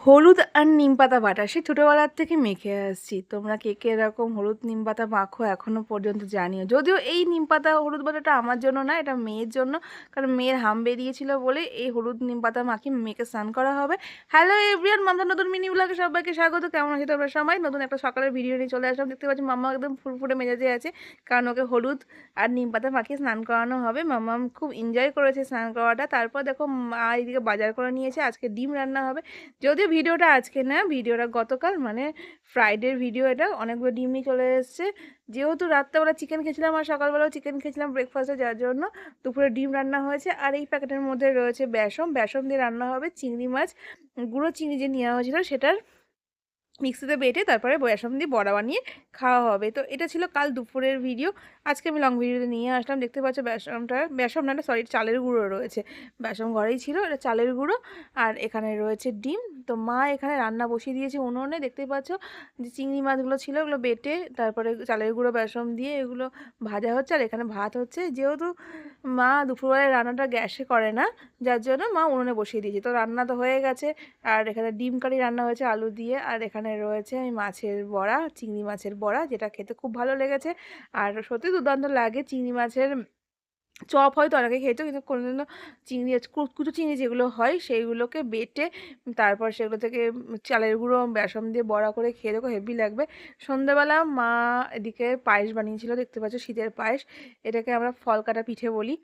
হলুদ আর নিমপাতা বাটা সেই ছোটোবেলার থেকে মেখে আসছি। তোমরা কে কে এরকম হলুদ নিমপাতা মাখো এখনও পর্যন্ত জানিও। যদিও এই নিমপাতা হলুদ বাটাটা আমার জন্য না, এটা মেয়ের জন্য। কারণ মেয়ের হাম বেরিয়েছিল বলে এই হলুদ নিমপাতা মাখিয়ে মেয়েকে স্নান করা হবে। হ্যালো এভরিওয়ান, মামা নতুন মিনি ব্লগে সবাইকে স্বাগত। কেমন আছে তোমরা সবাই? নতুন একটা সকালের ভিডিও নিয়ে চলে আসলাম। দেখতে পাচ্ছি মাম্মা একদম ফুরফুরে মেজাজে আছে, কারণ ওকে হলুদ আর নিমপাতা মাখিয়ে স্নান করানো হবে। মাম্মা খুব এনজয় করেছে স্নান করাটা। তারপর দেখো মা এদিকে বাজার করে নিয়েছে, আজকে ডিম রান্না হবে। যদিও ভিডিওটা আজকে না, ভিডিওটা গতকাল, মানে ফ্রাইডের ভিডিও। এটা অনেকগুলো ডিম নিয়ে চলে এসেছে। যেহেতু রাত্রেবেলা চিকেন খেয়েছিলাম আর সকালবেলাও চিকেন খেয়েছিলাম ব্রেকফাস্টে, যার জন্য দুপুরে ডিম রান্না হয়েছে। আর এই প্যাকেটের মধ্যে রয়েছে বেসন, বেসন দিয়ে রান্না হবে চিংড়ি মাছ। গুঁড়ো চিংড়ি যে নেওয়া হয়েছিল সেটার মিক্সিতে বেটে তারপরে বেসন দিয়ে বড়া বানিয়ে খাওয়া হবে। তো এটা ছিল কাল দুপুরের ভিডিও। আজকে আমি লং ভিডিওতে নিয়ে আসলাম। দেখতে পাচ্ছ বেসন না, সরি, চালের গুঁড়ো রয়েছে। বেসন ঘরেই ছিল, এটা চালের গুঁড়ো। আর এখানে রয়েছে ডিম। তো মা এখানে রান্না বসিয়ে দিয়েছে উনুনে। দেখতেই পাচ্ছ যে চিংড়ি মাছগুলো ছিল ওগুলো বেটে তারপরে চালের গুঁড়ো বেসন দিয়ে এগুলো ভাজা হচ্ছে। আর এখানে ভাত হচ্ছে। যেহেতু মা দুপুরবেলায় রান্নাটা গ্যাসে করে না, যার জন্য মা উনুনে বসিয়ে দিয়েছে। তো রান্না তো হয়ে গেছে। আর এখানে ডিম কারি রান্না হয়েছে আলু দিয়ে। আর এখানে রয়েছে মাছের বড়া, চিংড়ি মাছের বড়া, যেটা খেতে খুব ভালো লেগেছে। আর সত্যি দুর্দান্ত লাগে। চিংড়ি মাছের চপ হয়তো অনেকে খেয়েছো, কিন্তু কোনোদিনও চিংড়ি কুচো চিংড়ি যেগুলো হয় সেইগুলোকে বেটে তারপর সেগুলো থেকে চালের গুঁড়ো বেসন দিয়ে বড়া করে খেয়ে দেখো, হেভি লাগবে। সন্ধ্যাবেলা মা এদিকে পায়েস বানিয়েছিল। দেখতে পাচ্ছ শীতের পায়েস, এটাকে আমরা ফল কাটা পিঠে বলি।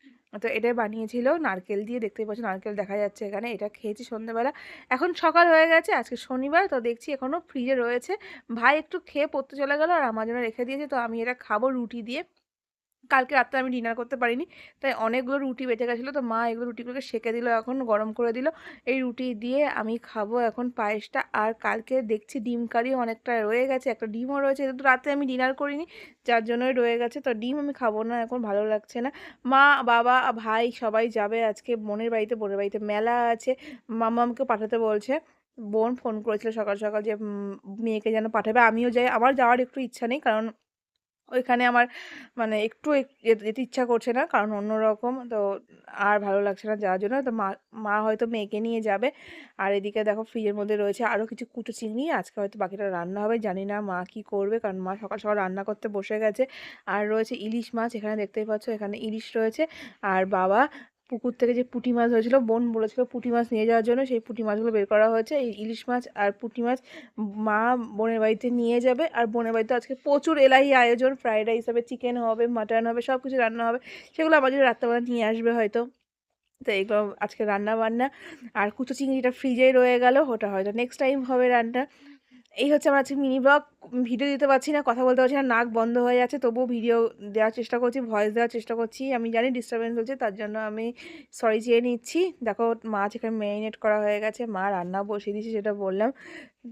তো এটাই বানিয়েছিল নারকেল দিয়ে। দেখতেই পাচ্ছ নারকেল দেখা যাচ্ছে এখানে। এটা খেয়েছি সন্ধ্যাবেলা। এখন সকাল হয়ে গেছে, আজকে শনিবার। তো দেখছি এখনও ফ্রিজে রয়েছে। ভাই একটু খেয়ে পড়তে চলে গেল আর আমার জন্য রেখে দিয়েছে। তো আমি এটা খাবো রুটি দিয়ে। কালকে রাত্রে আমি ডিনার করতে পারিনি, তাই অনেকগুলো রুটি বেঁচে গেছিলো। তো মা এগুলো রুটিগুলোকে সেঁকে দিল, এখন গরম করে দিল। এই রুটি দিয়ে আমি খাবো এখন পায়েসটা। আর কালকে দেখছি ডিম কারিও অনেকটা রয়ে গেছে, একটা ডিমও রয়েছে। কিন্তু রাতে আমি ডিনার করিনি, যার জন্যই রয়ে গেছে। তো ডিম আমি খাবো না, এখন ভালো লাগছে না। মা, বাবা, ভাই সবাই যাবে আজকে বোনের বাড়িতে। বোনের বাড়িতে মেলা আছে, মাম্মামকে পাঠাতে বলছে। বোন ফোন করেছিল সকাল সকাল যে মেয়েকে যেন পাঠাবে। আমিও যাই, আমার যাওয়ার একটু ইচ্ছা নেই, কারণ ওইখানে আমার মানে একটু যেতে ইচ্ছা করছে না, কারণ অন্যরকম। তো আর ভালো লাগছে না যাওয়ার জন্য। তো মা মা হয়তো মেয়েকে নিয়ে যাবে। আর এদিকে দেখো ফ্রিজের মধ্যে রয়েছে আরও কিছু কুটো চিংড়ি। আজকে হয়তো বাকিটা রান্না হবে, জানি না মা কি করবে, কারণ মা সকাল সকাল রান্না করতে বসে গেছে। আর রয়েছে ইলিশ মাছ, এখানে দেখতেই পাচ্ছ এখানে ইলিশ রয়েছে। আর বাবা পুকুর থেকে যে পুঁটি মাছ হয়েছিল, বোন বলেছিল পুঁটি মাছ নিয়ে যাওয়ার জন্য, সেই পুঁটি মাছগুলো বের করা হয়েছে। এই ইলিশ মাছ আর পুঁটি মাছ মা বোনের বাড়িতে নিয়ে যাবে। আর বোনের বাড়িতে আজকে প্রচুর এলাহি আয়োজন, ফ্রাইড রাইস হবে, চিকেন হবে, মাটন হবে, সব কিছু রান্না হবে। সেগুলো আমার জন্য রাত্রেবেলা নিয়ে আসবে হয়তো। তো এগুলো আজকে রান্না বান্না। আর কুচো চিংড়িটা ফ্রিজেই রয়ে গেল, ওটা হয়তো নেক্সট টাইম হবে রান্না। এই হচ্ছে আমার আজকে মিনি ব্লগ। ভিডিও দিতে পারছি না, কথা বলতে পারছি না, নাক বন্ধ হয়ে যাচ্ছে, তবুও ভিডিও দেওয়ার চেষ্টা করছি, ভয়েস দেওয়ার চেষ্টা করছি। আমি জানি ডিস্টারবেন্স হচ্ছে, তার জন্য আমি সরি চেয়ে নিচ্ছি। দেখো মাছ এখানে ম্যারিনেট করা হয়ে গেছে, মা রান্না বসিয়ে দিয়েছে, সেটা বললাম।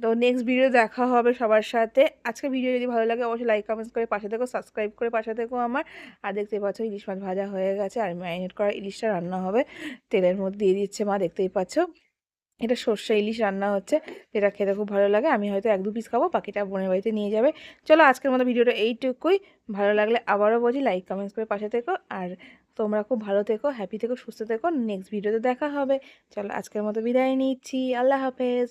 তো নেক্সট ভিডিও দেখা হবে সবার সাথে। আজকে ভিডিও যদি ভালো লাগে অবশ্যই লাইক কমেন্টস করে পাশে থেকো, সাবস্ক্রাইব করে পাশে থেকো আমার। আর দেখতেই পাচ্ছ ইলিশ মাছ ভাজা হয়ে গেছে, আর ম্যারিনেট করা ইলিশটা রান্না হবে। তেলের মধ্যে দিয়ে দিচ্ছে মা, দেখতেই পাচ্ছ। এটা সর্ষে ইলিশ রান্না হচ্ছে, যেটা খেতে খুব ভালো লাগে। আমি হয়তো 1-2 পিস খাবো, বাকিটা বোনের বাড়িতে নিয়ে যাবে। চলো আজকের মতো ভিডিওটা এইটুকুই। ভালো লাগলে আবারও বলছি লাইক কমেন্টস করে পাশে থেকো। আর তোমরা খুব ভালো থেকো, হ্যাপি থেকো, সুস্থ থেকো। নেক্সট ভিডিওতে দেখা হবে। চলো আজকের মতো বিদায় নিচ্ছি, আল্লাহ হাফেজ।